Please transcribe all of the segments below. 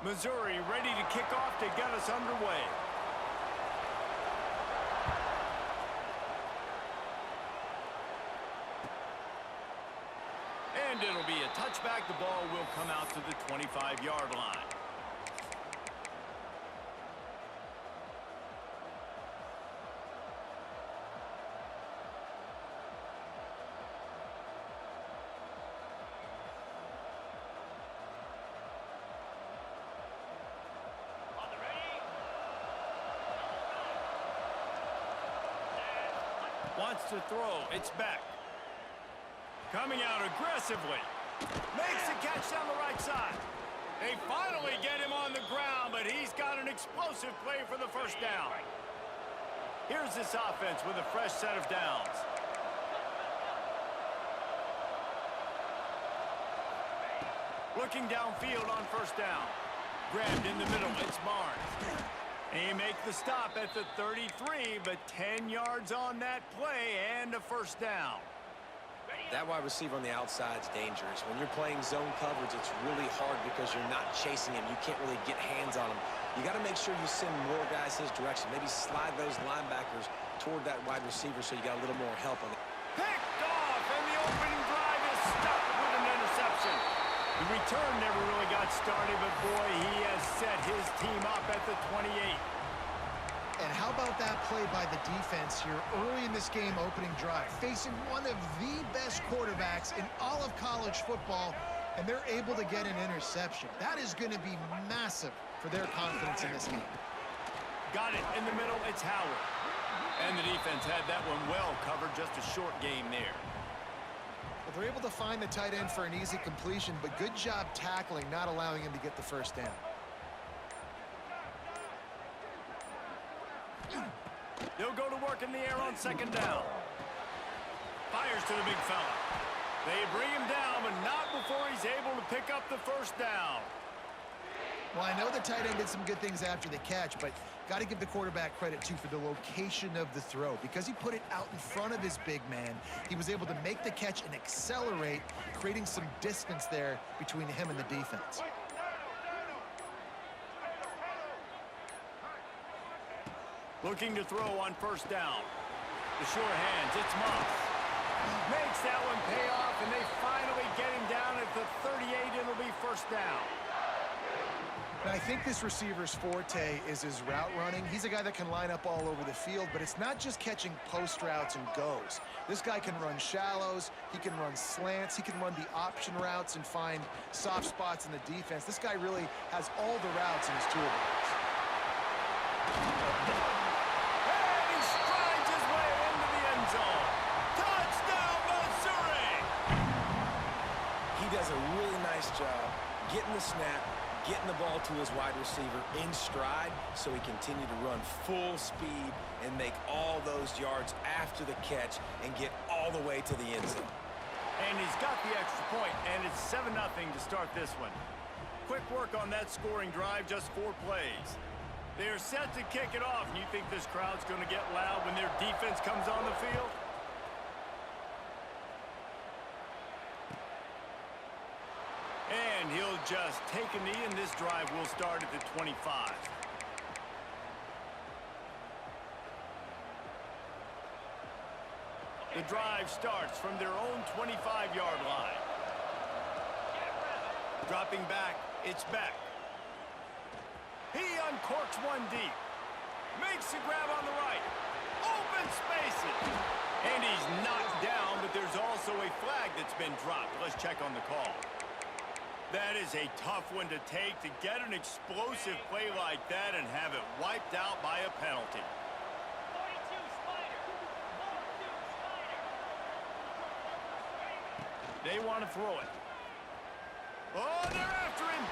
Missouri ready to kick off to get us underway. And it'll be a touchback. The ball will come out to the 25-yard line. Wants to throw. It's back. Coming out aggressively. Makes the catch down the right side. They finally get him on the ground, but he's got an explosive play for the first down. Here's this offense with a fresh set of downs. Looking downfield on first down. Grabbed in the middle. It's Barnes. He makes the stop at the 33, but 10 yards on that play and a first down. That wide receiver on the outside is dangerous. When you're playing zone coverage, it's really hard because you're not chasing him. You can't really get hands on him. You got to make sure you send more guys his direction. Maybe slide those linebackers toward that wide receiver so you got a little more help on it. Picked off, and the opening drive is stopped with an interception. The return never really got started, but boy, he has set his team up at the 28. And how about that play by the defense here early in this game opening drive, facing one of the best quarterbacks in all of college football, and they're able to get an interception. That is going to be massive for their confidence in this game. Got it in the middle. It's Howard. And the defense had that one well covered. Just a short game there. Well, they're able to find the tight end for an easy completion, but good job tackling, not allowing him to get the first down. He'll go to work in the air on second down. Fires to the big fella. They bring him down, but not before he's able to pick up the first down. Well, I know the tight end did some good things after the catch, but got to give the quarterback credit, too, for the location of the throw. Because he put it out in front of his big man, he was able to make the catch and accelerate, creating some distance there between him and the defense. Looking to throw on first down. The sure hands, it's Moss. Makes that one pay off, and they finally get him down at the 38. It'll be first down. Now, I think this receiver's forte is his route running. He's a guy that can line up all over the field, but it's not just catching post routes and goes. This guy can run shallows, he can run slants, he can run the option routes and find soft spots in the defense. This guy really has all the routes in his toolbox. And he strides his way into the end zone. Touchdown, Missouri! He does a really nice job getting the snap, getting the ball to his wide receiver in stride so he continued to run full speed and make all those yards after the catch and get all the way to the end zone. And he's got the extra point, and it's 7-0 to start this one. Quick work on that scoring drive, just 4 plays. They're set to kick it off. And you think this crowd's going to get loud when their defense comes on the field? And he'll just take a knee, and this drive will start at the 25. The drive starts from their own 25-yard line. Dropping back, it's back. He uncorks one deep. Makes the grab on the right. Open spaces. And he's knocked down, but there's also a flag that's been dropped. Let's check on the call. That is a tough one to take, to get an explosive play like that and have it wiped out by a penalty. They want to throw it. Oh, they're after him.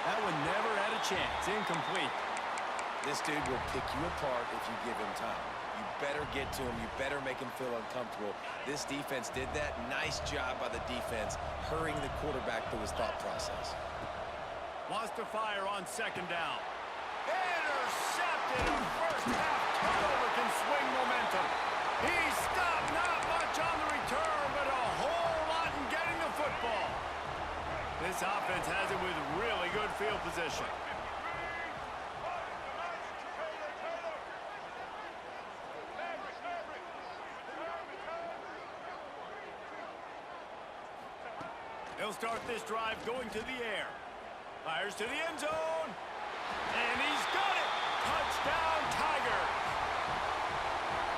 That one never had a chance. Incomplete. This dude will pick you apart if you give him time. You better get to him. You better make him feel uncomfortable. This defense did that. Nice job by the defense, hurrying the quarterback through his thought process. Wants to fire on second down. Intercepted. A first half turnover can swing momentum. He stopped, not much on the return, but a whole lot in getting the football. This offense has it with really good field position. They'll start this drive going to the air. Fires to the end zone. And he's got it. Touchdown, Tigers.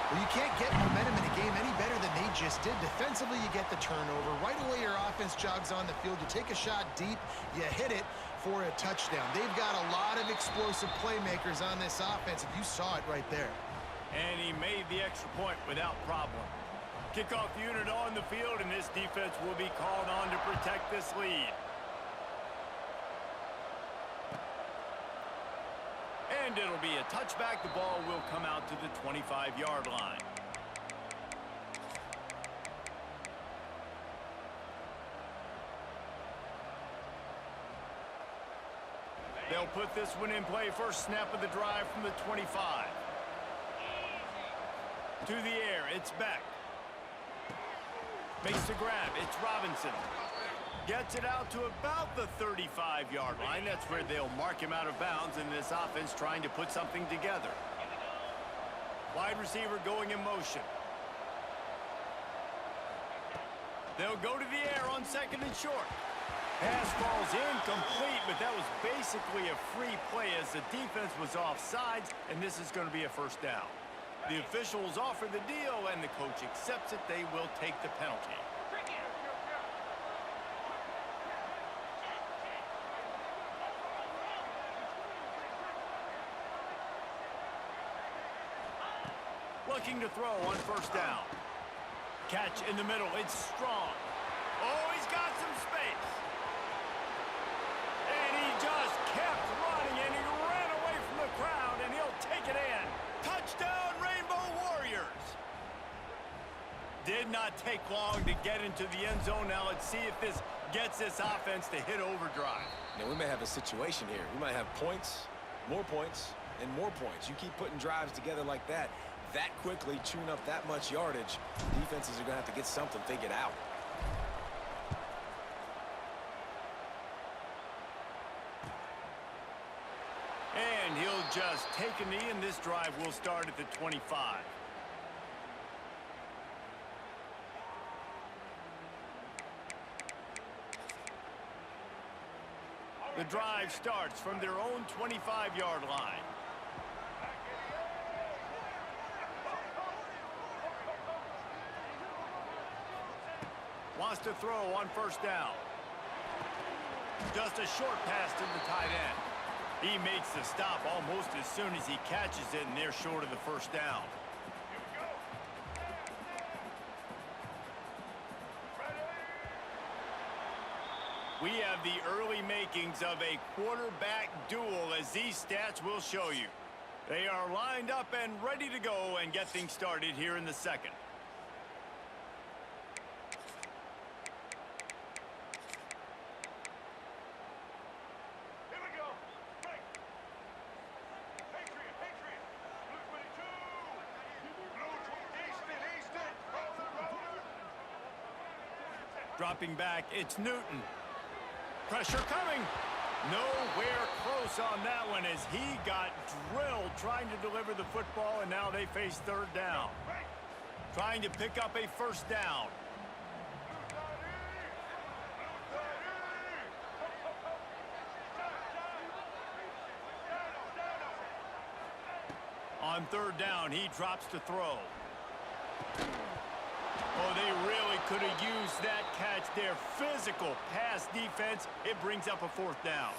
Well, you can't get momentum in a game any better than they just did. Defensively, you get the turnover. Right away, your offense jogs on the field. You take a shot deep. You hit it for a touchdown. They've got a lot of explosive playmakers on this offense, and you saw it right there. And he made the extra point without problem. Kickoff unit on the field, and this defense will be called on to protect this lead. And it'll be a touchback. The ball will come out to the 25-yard line. They'll put this one in play. First snap of the drive from the 25. To the air, it's Beck. Makes the grab, it's Robinson. Gets it out to about the 35-yard line. That's where they'll mark him out of bounds in this offense trying to put something together. Wide receiver going in motion. They'll go to the air on second and short. Pass falls incomplete, but that was basically a free play as the defense was offsides, and this is going to be a first down. The officials offer the deal, and the coach accepts it. They will take the penalty. Looking to throw on first down. Catch in the middle. It's strong. Oh, he's got some space. And he just kept running, and he ran away from the crowd, and he'll take it in. Touchdown, Rainbow Warriors. Did not take long to get into the end zone. Now let's see if this gets this offense to hit overdrive. Now, we may have a situation here. We might have points, and more points. You keep putting drives together like that quickly, chewing up that much yardage, defenses are going to have to get something figured out. And he'll just take a knee, and this drive will start at the 25. The drive starts from their own 25-yard line. Wants to throw on first down. Just a short pass to the tight end. He makes the stop almost as soon as he catches it, and they're short of the first down. We have the early makings of a quarterback duel, as these stats will show you. They are lined up and ready to go and get things started here in the second. Dropping back, it's Newton. Pressure coming. Nowhere close on that one as he got drilled trying to deliver the football, and now they face third down. Trying to pick up a first down. On third down, he drops to throw. Oh, they really could have used that catch there. Physical pass defense. It brings up a fourth down.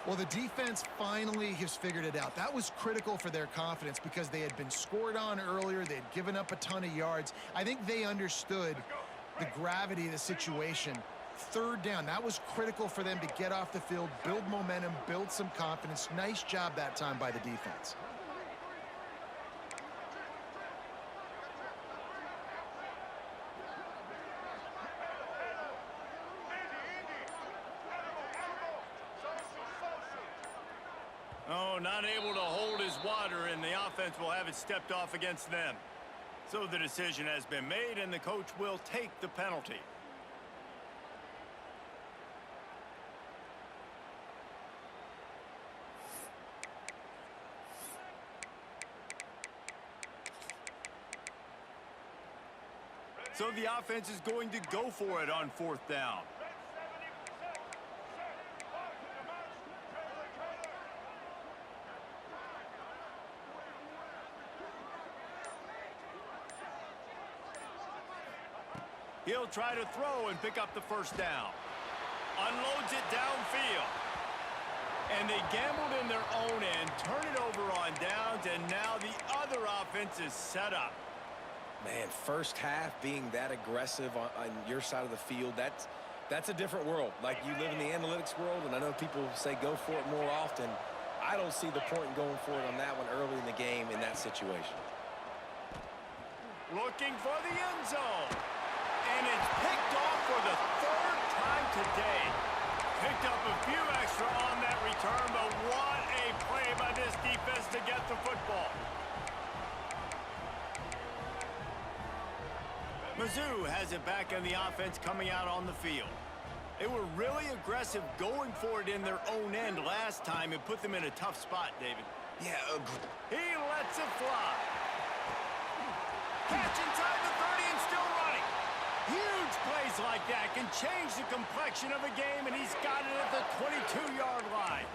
Well, the defense finally has figured it out. That was critical for their confidence because they had been scored on earlier. They had given up a ton of yards. I think they understood the gravity of the situation. Third down, that was critical for them to get off the field, build momentum, build some confidence. Nice job that time by the defense. Oh, not able to hold his water, and the offense will have it stepped off against them. So the decision has been made, and the coach will take the penalty. So the offense is going to go for it on 4th down. He'll try to throw and pick up the 1st down. Unloads it downfield. And they gambled in their own end, turn it over on downs, and now the other offense is set up. Man, first half being that aggressive on your side of the field, that's a different world. Like, you live in the analytics world, and I know people say go for it more often. I don't see the point in going for it on that one early in the game in that situation. Looking for the end zone. And it's picked off for the 3rd time today. Picked up a few extra on that return, but what a play by this defense to get the football. Mizzou has it back on the offense coming out on the field. They were really aggressive going for it in their own end last time. It put them in a tough spot, David. Yeah, he lets it fly. Catch inside the 30 and still running. Huge plays like that can change the complexion of a game, and he's got it at the 22-yard line.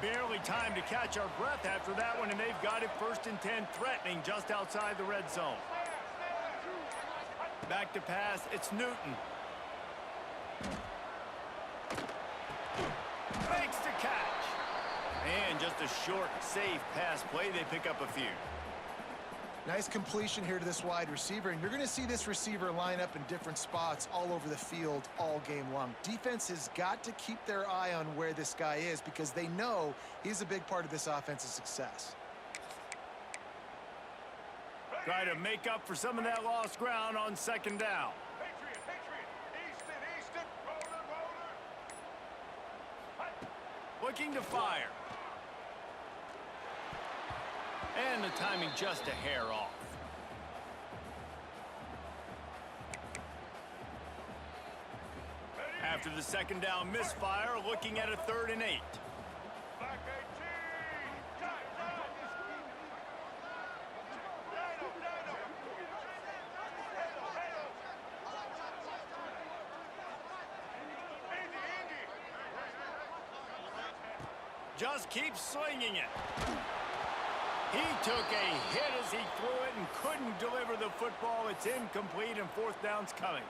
Barely time to catch our breath after that one, and they've got it 1st and 10, threatening just outside the red zone. Back to pass, it's Newton. Makes the catch. And just a short, safe pass play. They pick up a few. Nice completion here to this wide receiver, and you're going to see this receiver line up in different spots all over the field all game long. Defense has got to keep their eye on where this guy is because they know he's a big part of this offense's success. Try to make up for some of that lost ground on 2nd down. Looking to fire. And the timing just a hair off. After the 2nd down misfire, looking at a 3rd and 8. Just keeps slinging it. He took a hit as he threw it and couldn't deliver the football. It's incomplete, and 4th down's coming.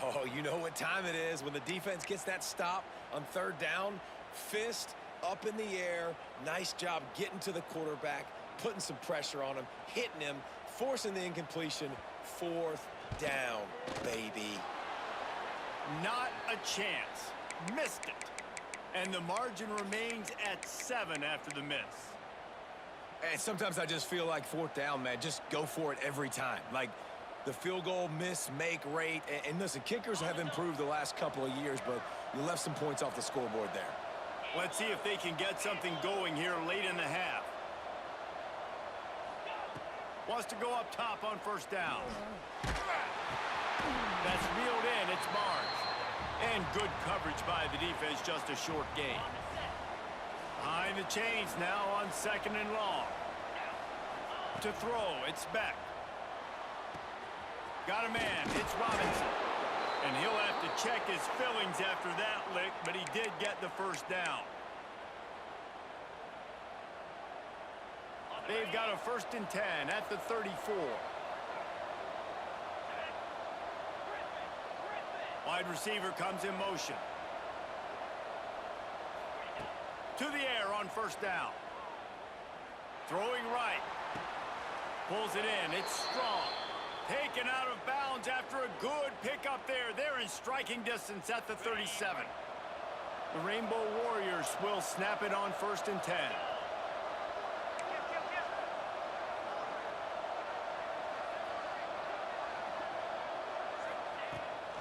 Oh, you know what time it is when the defense gets that stop on 3rd down. Fist up in the air. Nice job getting to the quarterback, putting some pressure on him, hitting him, forcing the incompletion. 4th down, baby. Not a chance. Missed it. And the margin remains at 7 after the miss. And sometimes I just feel like 4th down, man, just go for it every time. Like, the field goal miss-make rate. And listen, kickers have improved the last couple of years, but you left some points off the scoreboard there. Let's see if they can get something going here late in the half. Wants to go up top on 1st down. That's reeled in. It's Barnes. And good coverage by the defense, just a short gain. Behind the chains now on 2nd and long. To throw, it's Beck. Got a man, it's Robinson. And he'll have to check his fillings after that lick, but he did get the 1st down. They've got a 1st and 10 at the 34. Wide receiver comes in motion. To the air on 1st down. Throwing right. Pulls it in. It's Strong. Taken out of bounds after a good pickup there. They're in striking distance at the 37. The Rainbow Warriors will snap it on 1st and 10.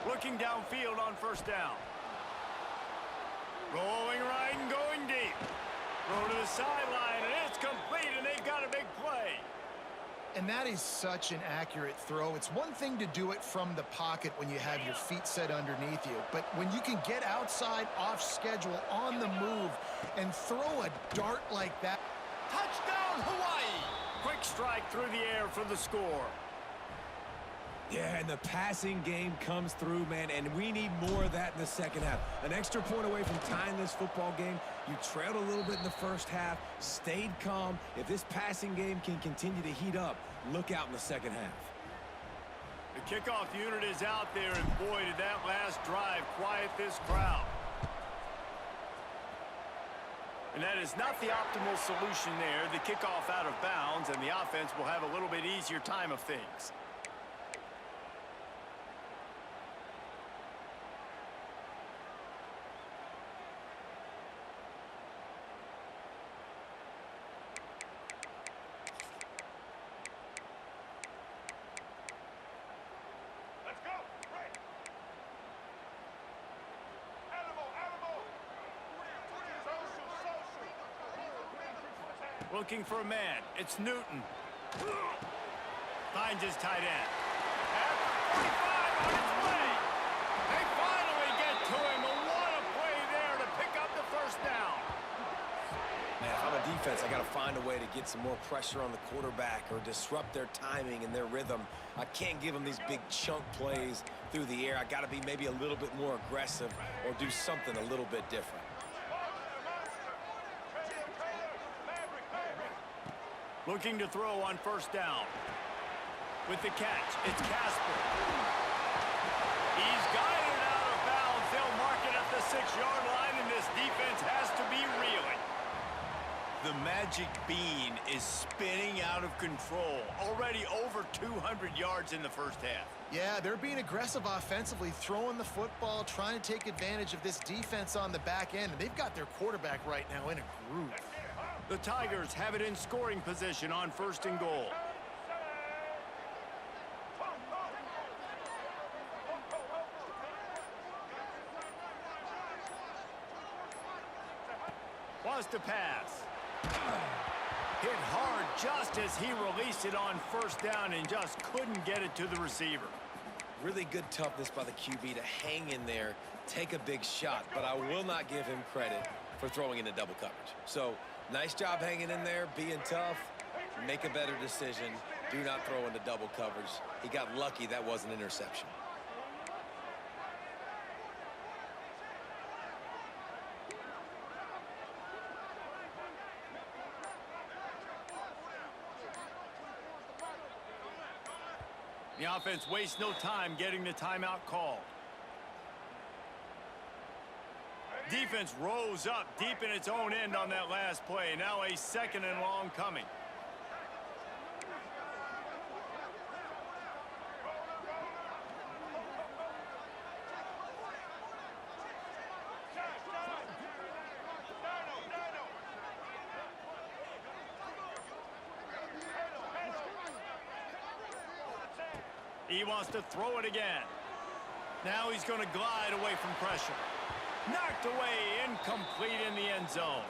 Looking downfield on 1st down. Rolling right and going deep. Throw to the sideline, and it's complete, and they've got a big play. And that is such an accurate throw. It's one thing to do it from the pocket when you have your feet set underneath you, but when you can get outside, off schedule, on the move, and throw a dart like that. Touchdown, Hawaii! Quick strike through the air for the score. Yeah, and the passing game comes through, man, and we need more of that in the second half. An extra point away from tying this football game. You trailed a little bit in the first half, stayed calm. If this passing game can continue to heat up, look out in the second half. The kickoff unit is out there, and boy, did that last drive quiet this crowd. And that is not the optimal solution there. The kickoff out of bounds, and the offense will have a little bit easier time of things. Looking for a man. It's Newton. Finds his tight end. After 45 on his way. They finally get to him. And what a play there to pick up the first down. Man, if I'm a defense, I got to find a way to get some more pressure on the quarterback or disrupt their timing and their rhythm. I can't give them these big chunk plays through the air. I got to be maybe a little bit more aggressive or do something a little bit different. Looking to throw on first down. With the catch, it's Casper. He's guided out of bounds. They'll mark it at the 6-yard line, and this defense has to be reeling. The magic bean is spinning out of control. Already over 200 yards in the first half. Yeah, they're being aggressive offensively, throwing the football, trying to take advantage of this defense on the back end. And they've got their quarterback right now in a groove. The Tigers have it in scoring position on first and goal. Wants to pass. Hit hard just as he released it on first down and just couldn't get it to the receiver. Really good toughness by the QB to hang in there, take a big shot, but I will not give him credit for throwing into double coverage. So, nice job hanging in there, being tough, make a better decision. Do not throw into double coverage. He got lucky that was an interception. The offense wastes no time getting the timeout called. Defense rose up deep in its own end on that last play. Now a second and long coming. He wants to throw it again. Now he's going to glide away from pressure. Knocked away, incomplete in the end zone.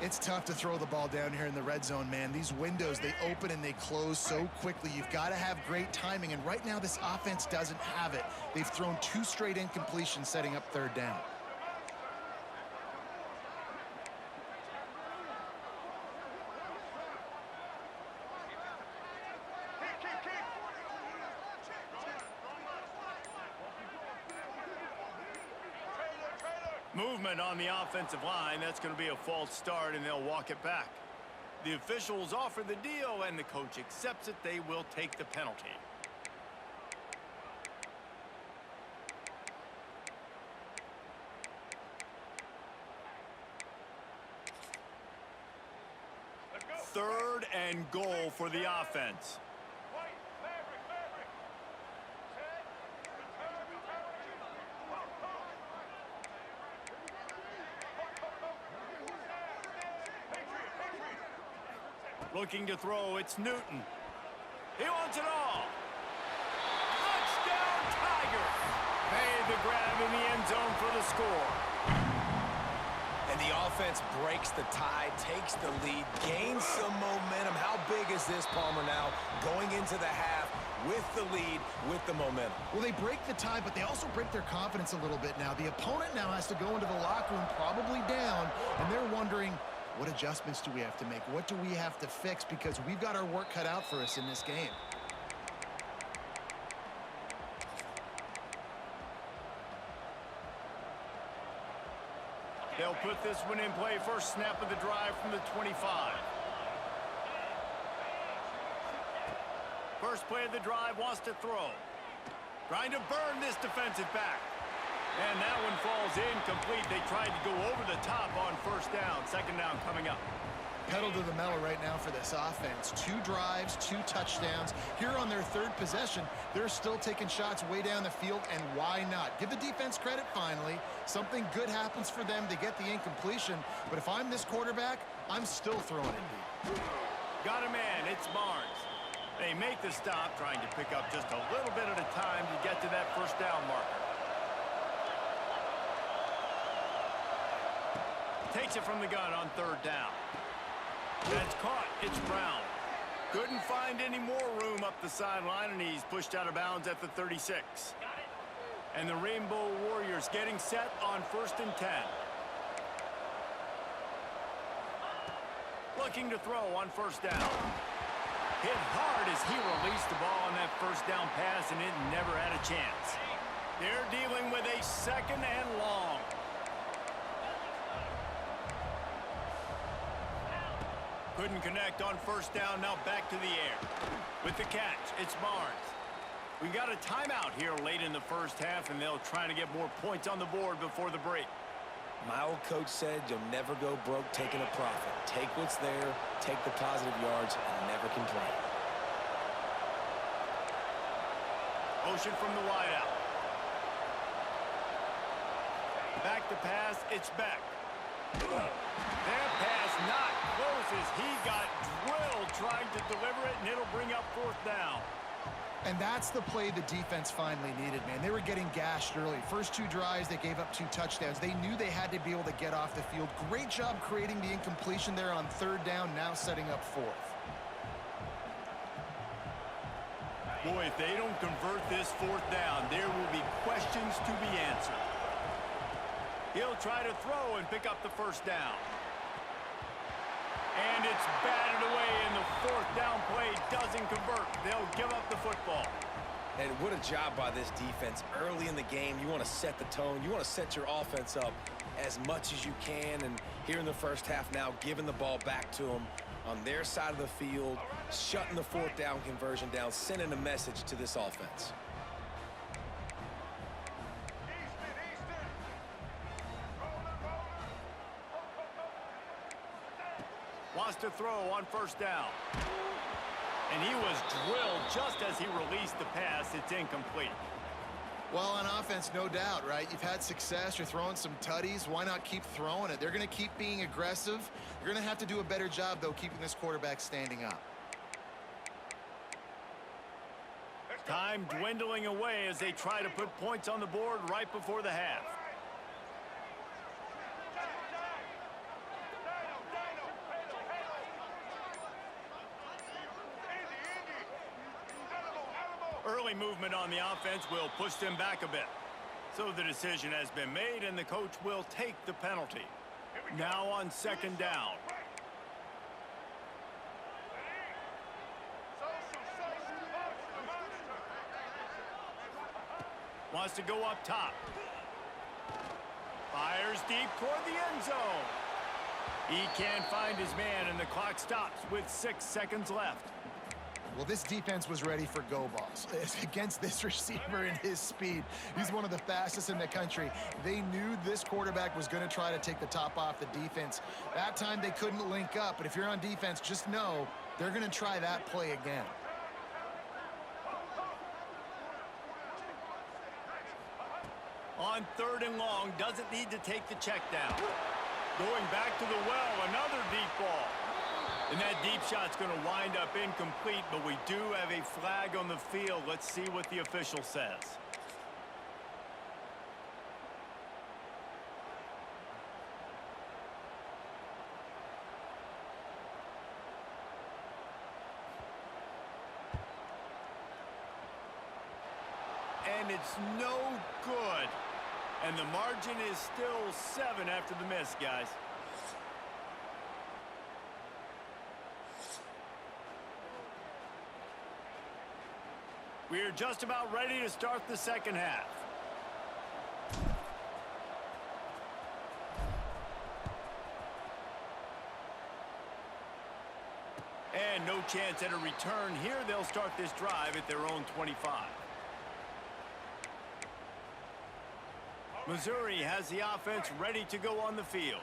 It's tough to throw the ball down here in the red zone, man. These windows, they open and they close so quickly. You've got to have great timing, and right now this offense doesn't have it. They've thrown 2 straight incompletions setting up third down. Movement on the offensive line. That's going to be a false start, and they'll walk it back. The officials offer the deal, and the coach accepts it. They will take the penalty. Third and goal for the offense. Looking to throw, it's Newton. He wants it all. Touchdown, Tigers! Made the grab in the end zone for the score. And the offense breaks the tie, takes the lead, gains some momentum. How big is this, Palmer, now going into the half with the lead, with the momentum? Well, they break the tie, but they also break their confidence a little bit now. The opponent now has to go into the locker room probably down, and they're wondering, what adjustments do we have to make? What do we have to fix? Because we've got our work cut out for us in this game. They'll put this one in play. First snap of the drive from the 25. First play of the drive, wants to throw. Trying to burn this defensive back. And that one falls incomplete. They tried to go over the top on first down. Second down coming up. Pedal to the metal right now for this offense. 2 drives, 2 touchdowns. Here on their 3rd possession, they're still taking shots way down the field, and why not? Give the defense credit finally. Something good happens for them. They get the incompletion, but if I'm this quarterback, I'm still throwing it deep. Got a man, it's Barnes. They make the stop, trying to pick up just a little bit at a time to get to that first down marker. Takes it from the gun on 3rd down. That's caught. It's Brown. Couldn't find any more room up the sideline, and he's pushed out of bounds at the 36. And the Rainbow Warriors getting set on 1st and 10. Looking to throw on first down. Hit hard as he released the ball on that first down pass, and it never had a chance. They're dealing with a 2nd and long. Couldn't connect on first down. Now back to the air. With the catch, it's Barnes. We got a timeout here late in the first half, and they'll try to get more points on the board before the break. My old coach said you'll never go broke taking a profit. Take what's there, take the positive yards, and never complain. Motion from the wideout. Back to pass, it's Beck. That pass not close as he got drilled trying to deliver it, and it'll bring up 4th down. And that's the play the defense finally needed, man. They were getting gashed early. First 2 drives, they gave up 2 touchdowns. They knew they had to be able to get off the field. Great job creating the incompletion there on 3rd down, now setting up 4th. Boy, if they don't convert this 4th down, there will be questions to be answered. He'll try to throw and pick up the first down. And it's batted away, and the 4th down play doesn't convert. They'll give up the football. And what a job by this defense. Early in the game, you want to set the tone. You want to set your offense up as much as you can. And here in the first half now, giving the ball back to them on their side of the field, shutting the 4th down conversion down, sending a message to this offense. Wants to throw on first down. And he was drilled just as he released the pass. It's incomplete. Well, on offense, no doubt, right? You've had success. You're throwing some tutties. Why not keep throwing it? They're going to keep being aggressive. You're going to have to do a better job, though, keeping this quarterback standing up. Time dwindling away as they try to put points on the board right before the half. Early movement on the offense will push them back a bit. So the decision has been made, and the coach will take the penalty. Now on 2nd down. Wants to go up top. Fires deep toward the end zone. He can't find his man, and the clock stops with 6 seconds left. Well, this defense was ready for go balls. Against this receiver and his speed, he's one of the fastest in the country. They knew this quarterback was going to try to take the top off the defense. That time they couldn't link up, but if you're on defense, just know they're going to try that play again. On 3rd and long, doesn't need to take the check down. Going back to the well, another deep ball. And that deep shot's going to wind up incomplete, but we do have a flag on the field. Let's see what the official says. And it's no good. And the margin is still 7 after the miss, guys. We're just about ready to start the second half. And no chance at a return here. They'll start this drive at their own 25. Missouri has the offense ready to go on the field.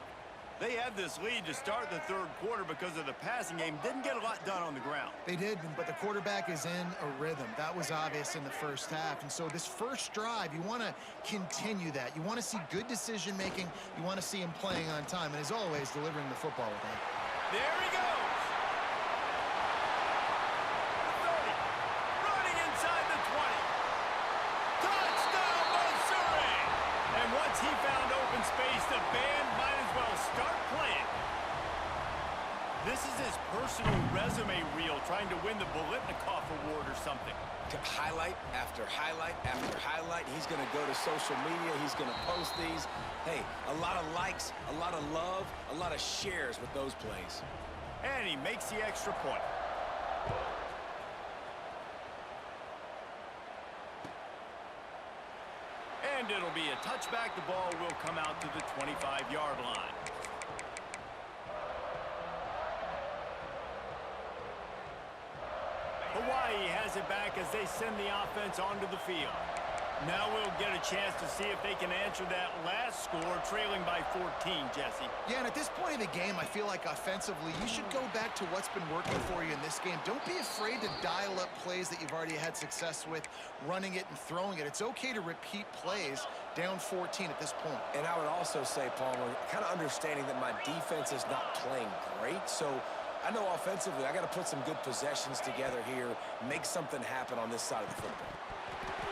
They had this lead to start the third quarter because of the passing game. Didn't get a lot done on the ground. They did, but the quarterback is in a rhythm. That was obvious in the first half. And so this first drive, you want to continue that. You want to see good decision-making. You want to see him playing on time. And as always, delivering the football with that. There he goes. 30. Running inside the 20. Touchdown, Missouri! And once he found open space, the band might as well start playing. This is his personal resume reel, trying to win the Bolitnikoff Award or something. Highlight after highlight after highlight. He's going to go to social media. He's going to post these. Hey, a lot of likes, a lot of love, a lot of shares with those plays. And he makes the extra point. And it'll be a touchback. The ball will come out to the 25-yard line. Hawaii has it back as they send the offense onto the field. Now we'll get a chance to see if they can answer that last score, trailing by 14, Jesse. Yeah, and at this point of the game, I feel like offensively, you should go back to what's been working for you in this game. Don't be afraid to dial up plays that you've already had success with, running it and throwing it. It's okay to repeat plays down 14 at this point. And I would also say, Palmer, kind of understanding that my defense is not playing great, so I know offensively I got to put some good possessions together here, make something happen on this side of the football.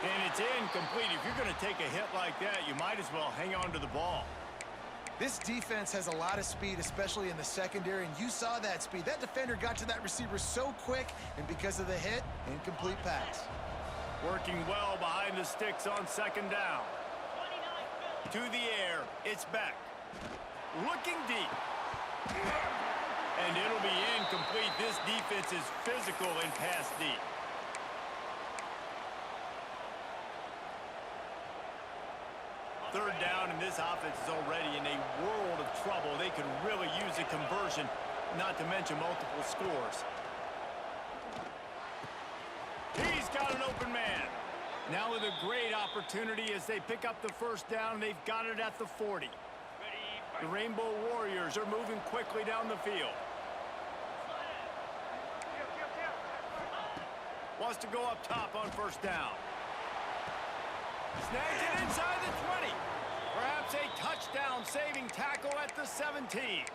And it's incomplete. If you're going to take a hit like that, you might as well hang on to the ball. This defense has a lot of speed, especially in the secondary, and you saw that speed. That defender got to that receiver so quick, and because of the hit, incomplete pass. Working well behind the sticks on second down. To the air, it's back. Looking deep. And it'll be incomplete. This defense is physical and pass deep. Third down, and this offense is already in a world of trouble. They could really use a conversion, not to mention multiple scores. He's got an open man. Now with a great opportunity as they pick up the first down. They've got it at the 40. The Rainbow Warriors are moving quickly down the field. Wants to go up top on first down. Snags it inside the 20. Perhaps a touchdown-saving tackle at the 17.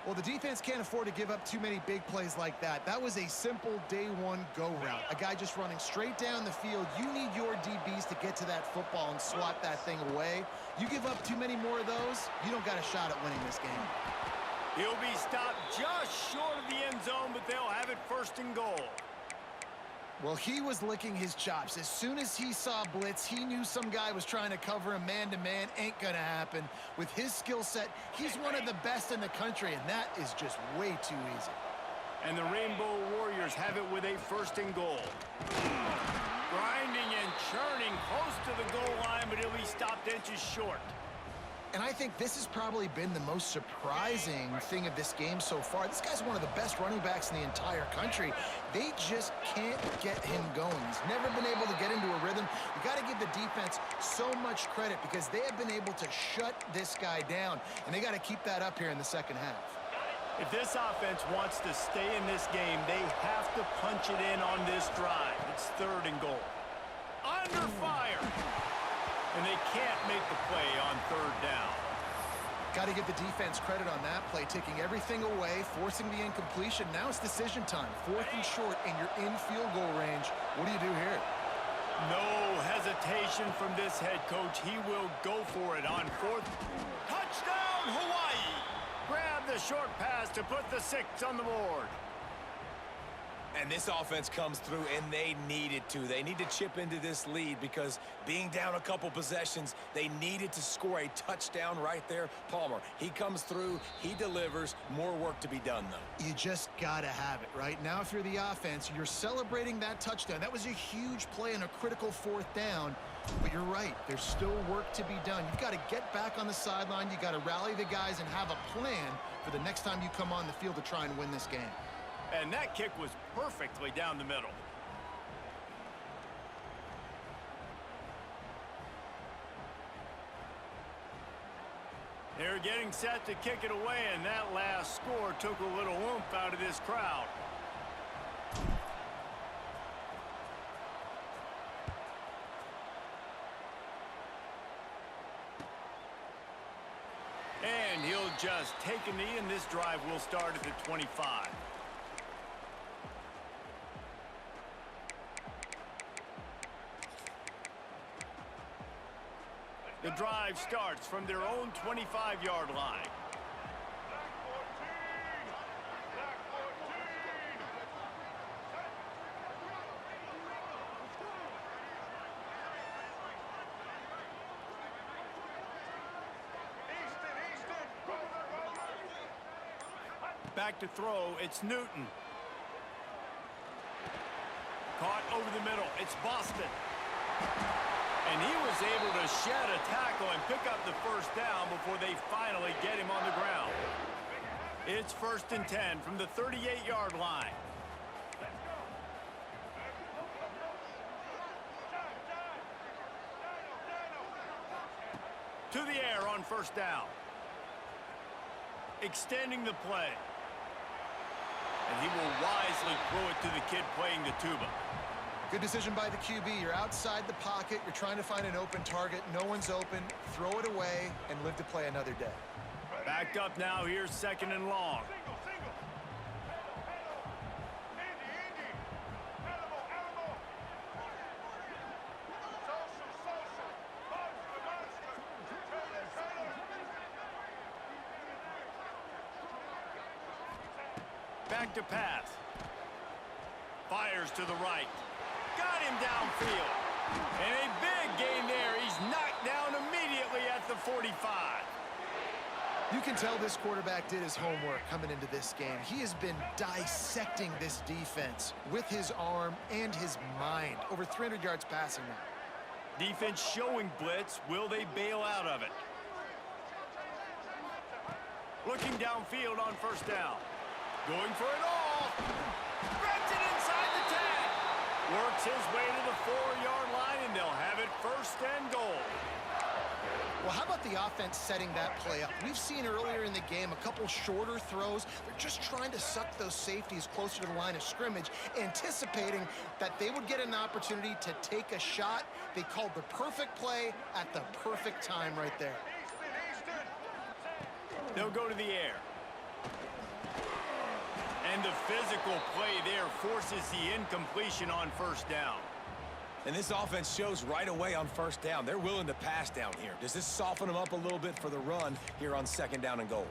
Well, the defense can't afford to give up too many big plays like that. That was a simple day-one go route. A guy just running straight down the field. You need your DBs to get to that football and swat that thing away. You give up too many more of those, you don't got a shot at winning this game. He'll be stopped just short of the end zone, but they'll have it first and goal. Well, he was licking his chops. As soon as he saw blitz, he knew some guy was trying to cover him man-to-man. Ain't gonna happen. With his skill set, he's one of the best in the country, and that is just way too easy. And the Rainbow Warriors have it with a first and goal. Grinding and churning close to the goal line, but he'll be stopped inches short. And I think this has probably been the most surprising thing of this game so far. This guy's one of the best running backs in the entire country. They just can't get him going. He's never been able to get into a rhythm. You got to give the defense so much credit because they have been able to shut this guy down, and they got to keep that up here in the second half. If this offense wants to stay in this game, they have to punch it in on this drive. It's third and goal. Under fire. And they can't make the play on third down. Got to give the defense credit on that play, taking everything away, forcing the incompletion. Now it's decision time. Fourth and short, and you're in field goal range. What do you do here? No hesitation from this head coach. He will go for it on fourth. Touchdown, Hawaii! Grab the short pass to put the 6 on the board. And this offense comes through, and they needed to. They need to chip into this lead because being down a couple possessions, they needed to score a touchdown right there. Palmer, he comes through, he delivers. More work to be done, though. You just got to have it, right? Now, if you're the offense, you're celebrating that touchdown. That was a huge play and a critical fourth down. But you're right, there's still work to be done. You've got to get back on the sideline. You've got to rally the guys and have a plan for the next time you come on the field to try and win this game. And that kick was perfectly down the middle. They're getting set to kick it away, and that last score took a little oomph out of this crowd. And he'll just take a knee, and this drive will start at the 25. The drive starts from their own 25-yard line. Back to throw, it's Newton. Caught over the middle, it's Boston. And he was able to shed a tackle and pick up the first down before they finally get him on the ground. It's 1st and 10 from the 38-yard line. To the air on 1st down. Extending the play. And he will wisely throw it to the kid playing the tuba. Good decision by the QB. You're outside the pocket. You're trying to find an open target. No one's open. Throw it away and live to play another day. Backed up now. Here's 2nd and long. Back to pass. Fires to the right. Got him downfield. And a big gain there. He's knocked down immediately at the 45. You can tell this quarterback did his homework coming into this game. He has been dissecting this defense with his arm and his mind. Over 300 yards passing now. Defense showing blitz. Will they bail out of it? Looking downfield on 1st down. Going for it all. Gets it inside the 10. Works his way to the 4-yard line, and they'll have it 1st and goal. Well, how about the offense setting that play up? We've seen earlier in the game a couple shorter throws. They're just trying to suck those safeties closer to the line of scrimmage, anticipating that they would get an opportunity to take a shot. They called the perfect play at the perfect time right there. They'll go to the air. And the physical play there forces the incompletion on 1st down. And this offense shows right away on 1st down. They're willing to pass down here. Does this soften them up a little bit for the run here on 2nd down and goal?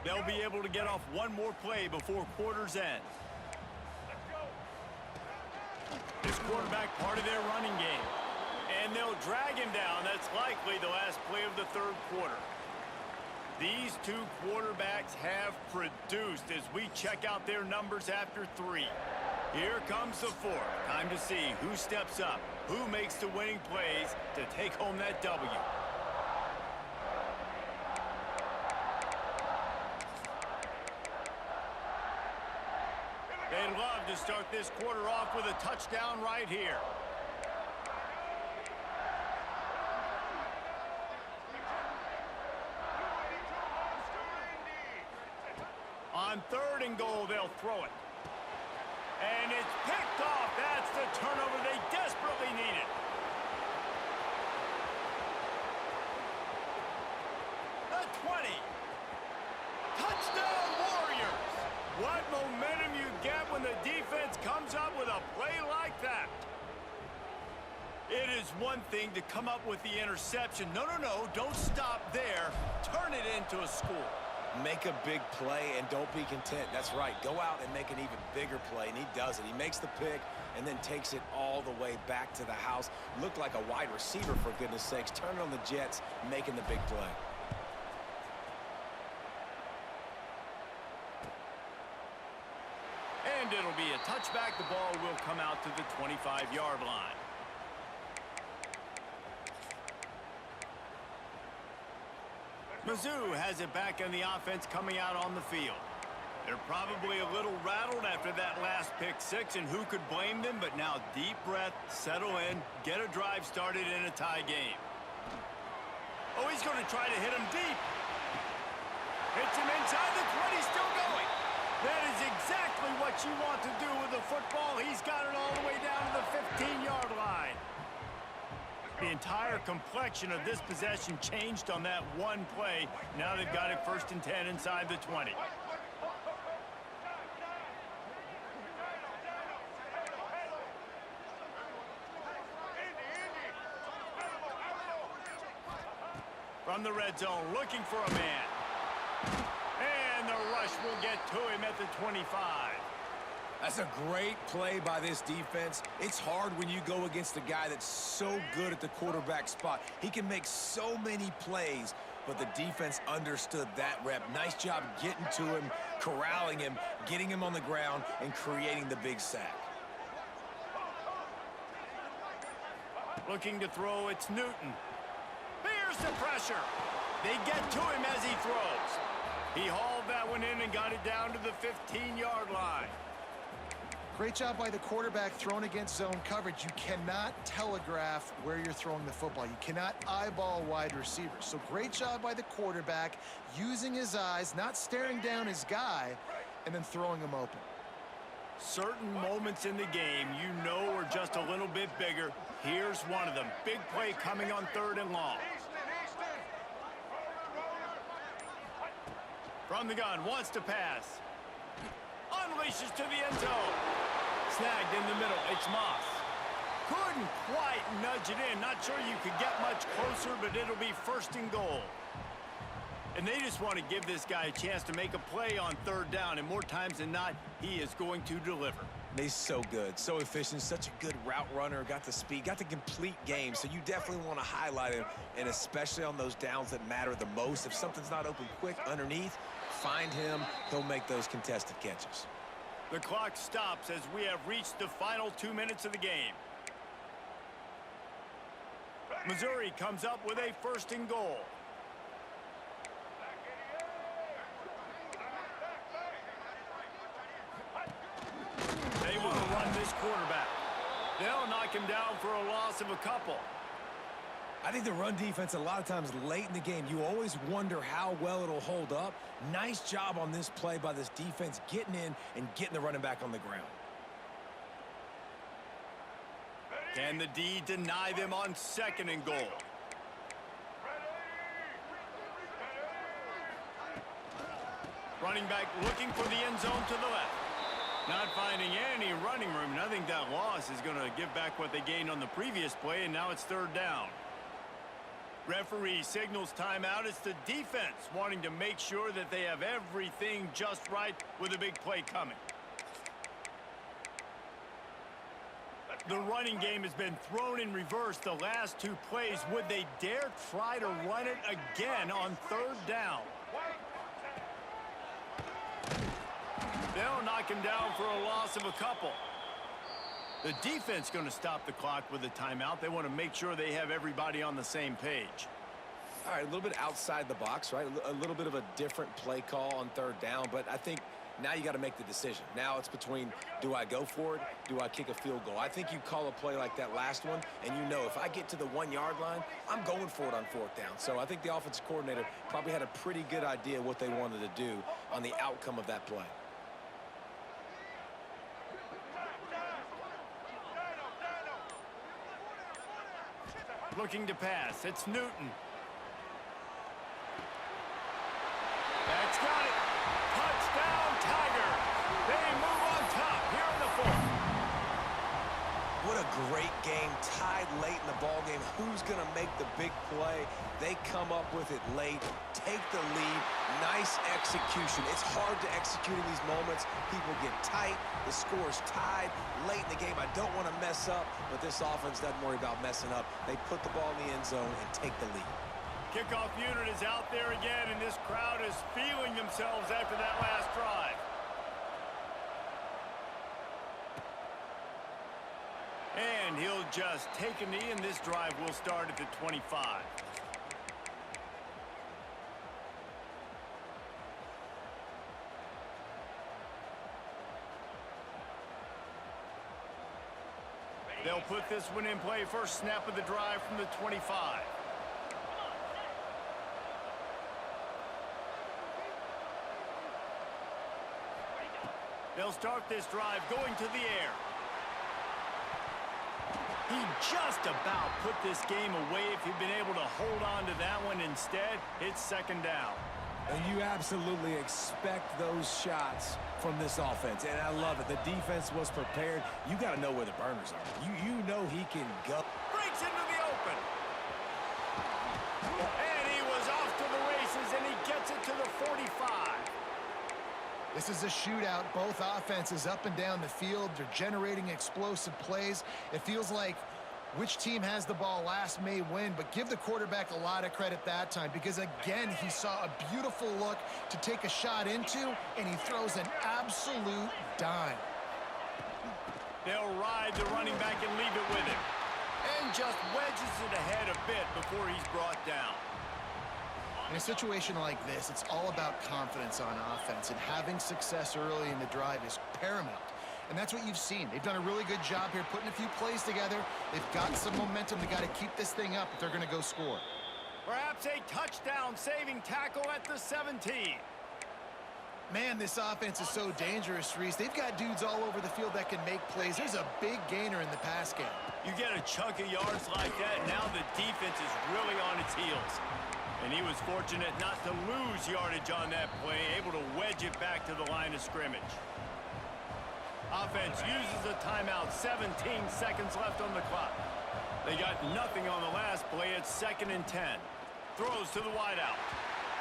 They'll be able to get off one more play before quarter's end. This quarterback part of their running game. And they'll drag him down. That's likely the last play of the 3rd quarter. These two quarterbacks have produced as we check out their numbers after 3. Here comes the 4th. Time to see who steps up, who makes the winning plays to take home that W. They'd love to start this quarter off with a touchdown right here. On 3rd and goal, they'll throw it. And it's picked off. That's the turnover they desperately needed. The 20. Touchdown, Warriors. What momentum you get when the defense comes up with a play like that. It is one thing to come up with the interception. No, don't stop there. Turn it into a score. Make a big play and don't be content. That's right. Go out and make an even bigger play, and he does it. He makes the pick and then takes it all the way back to the house. Looked like a wide receiver, for goodness sakes. Turning on the Jets, making the big play. And it'll be a touchback. The ball will come out to the 25-yard line. Mizzou has it back in the offense coming out on the field. They're probably a little rattled after that last pick six, and who could blame them? But now deep breath, settle in, get a drive started in a tie game. Oh, he's going to try to hit him deep. Hits him inside the 20, still going. That is exactly what you want to do with a football. He's got it all the way down to the 15-yard line. The entire complexion of this possession changed on that one play. Now they've got it 1st and 10 inside the 20. From the red zone, looking for a man. And the rush will get to him at the 25. That's a great play by this defense. It's hard when you go against a guy that's so good at the quarterback spot. He can make so many plays, but the defense understood that rep. Nice job getting to him, corralling him, getting him on the ground, and creating the big sack. Looking to throw, it's Newton. Here's the pressure. They get to him as he throws. He hauled that one in and got it down to the 15-yard line. Great job by the quarterback thrown against zone coverage. You cannot telegraph where you're throwing the football. You cannot eyeball wide receivers. So great job by the quarterback using his eyes, not staring down his guy, and then throwing him open. Certain moments in the game you know are just a little bit bigger. Here's one of them. Big play coming on 3rd and long. From the gun, wants to pass. Unleashes to the end zone. Snagged in the middle, it's Moss. Couldn't quite nudge it in. Not sure you could get much closer, but it'll be 1st and goal. And they just want to give this guy a chance to make a play on 3rd down, and more times than not, he is going to deliver. He's so good, so efficient, such a good route runner, got the speed, got the complete game, so you definitely want to highlight him, and especially on those downs that matter the most. If something's not open quick underneath, find him, he'll make those contested catches. The clock stops as we have reached the final 2 minutes of the game. Missouri comes up with a 1st and goal. They want to run this quarterback. They'll knock him down for a loss of a couple. I think the run defense, a lot of times late in the game, you always wonder how well it'll hold up. Nice job on this play by this defense, getting in and getting the running back on the ground. Can the D deny them on 2nd and goal? Running back looking for the end zone to the left. Not finding any running room, and I think that loss is going to give back what they gained on the previous play, and now it's 3rd down. Referee signals timeout. It's the defense wanting to make sure that they have everything just right with a big play coming. The running game has been thrown in reverse the last 2 plays. Would they dare try to run it again on 3rd down? They'll knock him down for a loss of a couple. The defense going to stop the clock with a timeout. They want to make sure they have everybody on the same page. All right, a little bit outside the box, right? A little bit of a different play call on 3rd down, but I think now you got to make the decision. Now it's between, do I go for it? Do I kick a field goal? I think you call a play like that last one, and you know if I get to the 1-yard line, I'm going for it on 4th down. So I think the offensive coordinator probably had a pretty good idea what they wanted to do on the outcome of that play. Looking to pass. It's Newton. That's got it. Touchdown, Tiger. They move on top here in the 4th. What a great game, tied late in the ball game. Who's going to make the big play? They come up with it late, take the lead. Nice execution. It's hard to execute in these moments. People get tight. The score's tied late in the game. I don't want to mess up, but this offense doesn't worry about messing up. They put the ball in the end zone and take the lead. Kickoff unit is out there again, and this crowd is feeling themselves after that last drive. And he'll just take a knee, and this drive will start at the 25. They'll put this one in play first snap of the drive from the 25. They'll start this drive going to the air. He just about put this game away if he'd been able to hold on to that one. Instead, it's second down. And you absolutely expect those shots from this offense, and I love it. The defense was prepared. You got to know where the burners are. You know he can go. Breaks into the open. And he was off to the races, and he gets it to the 45. This is a shootout. Both offenses up and down the field. They're generating explosive plays. It feels like which team has the ball last may win, but give the quarterback a lot of credit that time because, again, he saw a beautiful look to take a shot into, and he throws an absolute dime. They'll ride the running back and leave it with him. And just wedges it ahead a bit before he's brought down. In a situation like this, it's all about confidence on offense, and having success early in the drive is paramount. And that's what you've seen. They've done a really good job here putting a few plays together. They've got some momentum. They got to keep this thing up if they're going to go score. Perhaps a touchdown-saving tackle at the 17. Man, this offense is so dangerous, Reese. They've got dudes all over the field that can make plays. There's a big gainer in the pass game. You get a chunk of yards like that, and now the defense is really on its heels. And he was fortunate not to lose yardage on that play, able to wedge it back to the line of scrimmage. Offense uses a timeout, 17 seconds left on the clock. They got nothing on the last play. It's 2nd and 10. Throws to the wideout.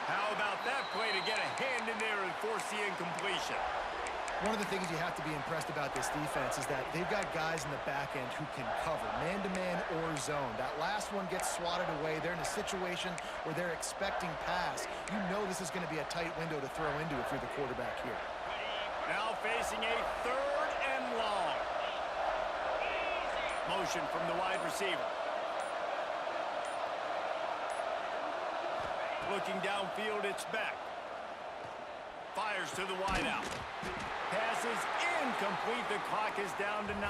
How about that play to get a hand in there and force the incompletion? One of the things you have to be impressed about this defense is that they've got guys in the back end who can cover, man-to-man or zone. That last one gets swatted away. They're in a situation where they're expecting pass. You know this is going to be a tight window to throw into if you're the quarterback here. Now facing a 3rd and long. Motion from the wide receiver. Looking downfield, it's Beck. Fires to the wideout. Pass is incomplete. The clock is down to 9.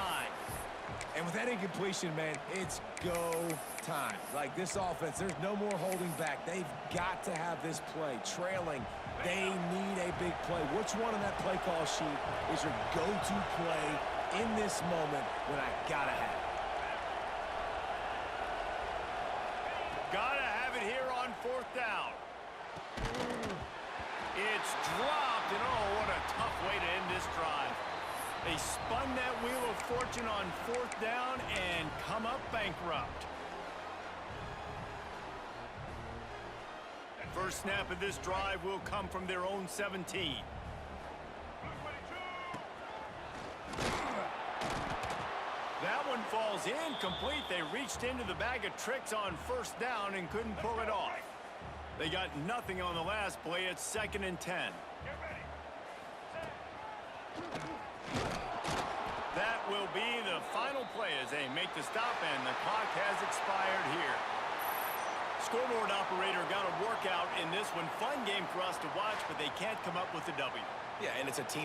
And with that incompletion, man, it's go time. Like this offense, there's no more holding back. They've got to have this play. Trailing, they need a big play. Which one on that play call sheet is your go-to play in this moment when I gotta have it? Gotta have it here on 4th down. It's dropped, and oh, what a tough way to end this drive. They spun that wheel of fortune on 4th down and come up bankrupt. First snap of this drive will come from their own 17. That one falls incomplete. They reached into the bag of tricks on 1st down and couldn't pull it off. They got nothing on the last play. It's 2nd and 10. That will be the final play as they make the stop, and the clock has expired here. Scoreboard operator got a workout in this one. Fun game for us to watch, but they can't come up with the W. Yeah, and it's a team